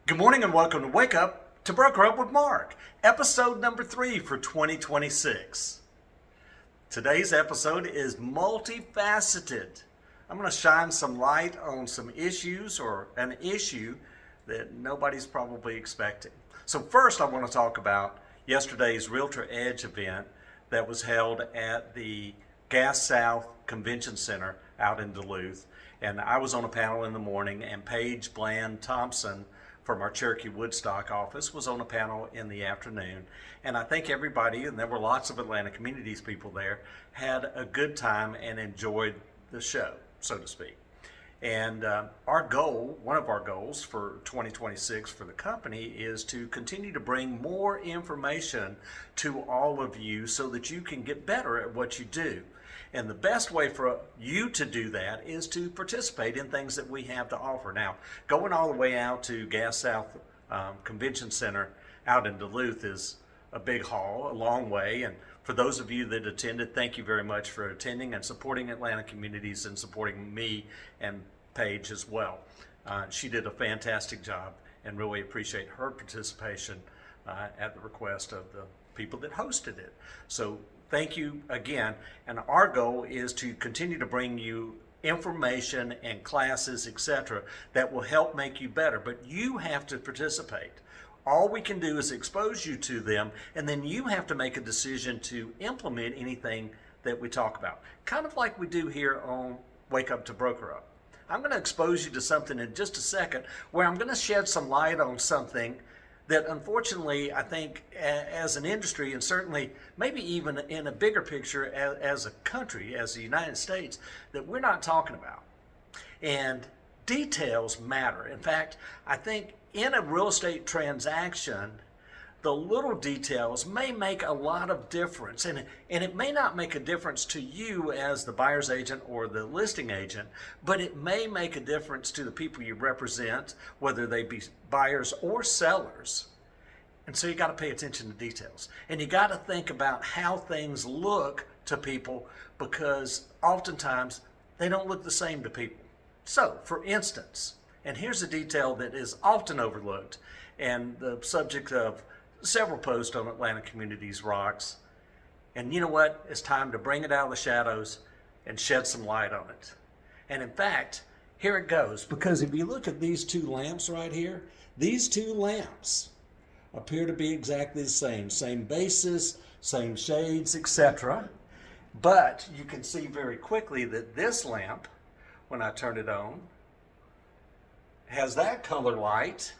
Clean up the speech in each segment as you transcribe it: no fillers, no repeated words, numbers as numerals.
Good morning and welcome to Wake Up to Broker Up with Mark, episode number 3 for 2026. Today's episode is multifaceted. I'm going to shine some light on some issues or an issue that nobody's probably expecting. So first I want to talk about yesterday's Realtor Edge event that was held at the Gas South Convention Center out in Duluth. And I was on a panel in the morning, and Paige Bland Thompson from our Cherokee Woodstock office was on a panel in the afternoon. And I think everybody, and there were lots of Atlanta Communities people there, had a good time and enjoyed the show, so to speak. And our goal, one of our goals for 2026 for the company, is to continue to bring more information to all of you so that you can get better at what you do. And the best way for you to do that is to participate in things that we have to offer. Now, going all the way out to Gas South Convention Center out in Duluth is a big haul, a long way. And for those of you that attended, thank you very much for attending and supporting Atlanta Communities and supporting me and Paige as well. She did a fantastic job and really appreciate her participation at the request of the people that hosted it. So thank you again. And our goal is to continue to bring you information and classes, etc., that will help make you better. But you have to participate. All we can do is expose you to them, and then you have to make a decision to implement anything that we talk about. Kind of like we do here on Wake Up to Broker Up. I'm going to expose you to something in just a second where I'm going to shed some light on something that unfortunately I think as an industry, and certainly maybe even in a bigger picture as a country, as the United States, that we're not talking about. And details matter. In fact, I think in a real estate transaction, the little details may make a lot of difference. And it may not make a difference to you as the buyer's agent or the listing agent, but it may make a difference to the people you represent, whether they be buyers or sellers. And so you got to pay attention to details. And you got to think about how things look to people, because oftentimes they don't look the same to people. So, for instance, and here's a detail that is often overlooked and the subject of several posts on Atlanta Communities Rocks. And you know what? It's time to bring it out of the shadows and shed some light on it. And in fact, here it goes. Because if you look at these two lamps right here, these two lamps appear to be exactly the same bases, same shades, etc. But you can see very quickly that this lamp, when I turn it on, has that color light,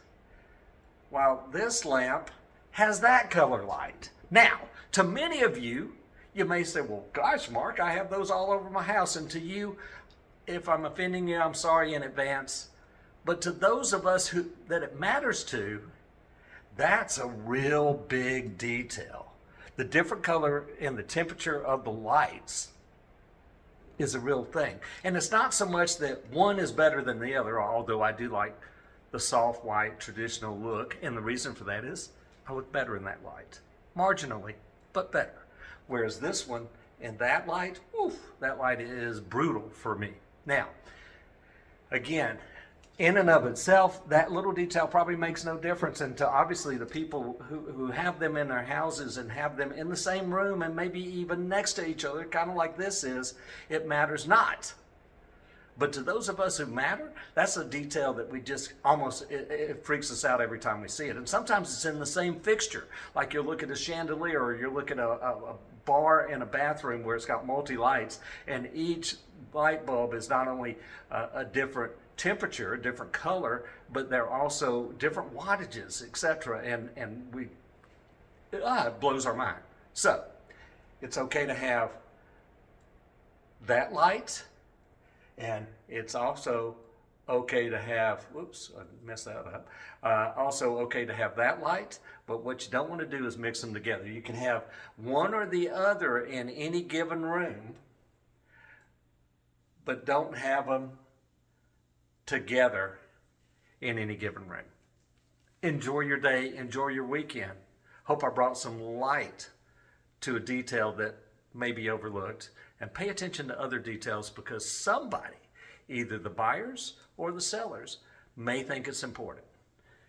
while this lamp has that color light. Now, to many of you, you may say, well, gosh, Mark, I have those all over my house. And to you, if I'm offending you, I'm sorry in advance. But to those of us that it matters to, that's a real big detail. The different color and the temperature of the lights is a real thing. And it's not so much that one is better than the other, although I do like the soft white traditional look. And the reason for that is I look better in that light, marginally, but better. Whereas this one in that light, that light is brutal for me. Now, again, in and of itself, that little detail probably makes no difference. And to obviously the people who have them in their houses and have them in the same room and maybe even next to each other, kind of like this is, it matters not. But to those of us who matter, that's a detail that we just almost, it freaks us out every time we see it. And sometimes it's in the same fixture. Like you'll look at a chandelier, or you'll look at a bar in a bathroom where it's got multi-lights, and each light bulb is not only a different temperature, a different color, but they're also different wattages, etc. And it blows our mind. So it's okay to have that light. And it's also okay to have, whoops, I messed that up. Also okay to have that light, but what you don't want to do is mix them together. You can have one or the other in any given room, but don't have them together in any given room. Enjoy your day, enjoy your weekend. Hope I brought some light to a detail that may be overlooked. And pay attention to other details, because somebody, either the buyers or the sellers, may think it's important.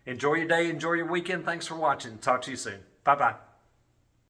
Enjoy your day. Enjoy your weekend. Thanks for watching. Talk to you soon. Bye-bye.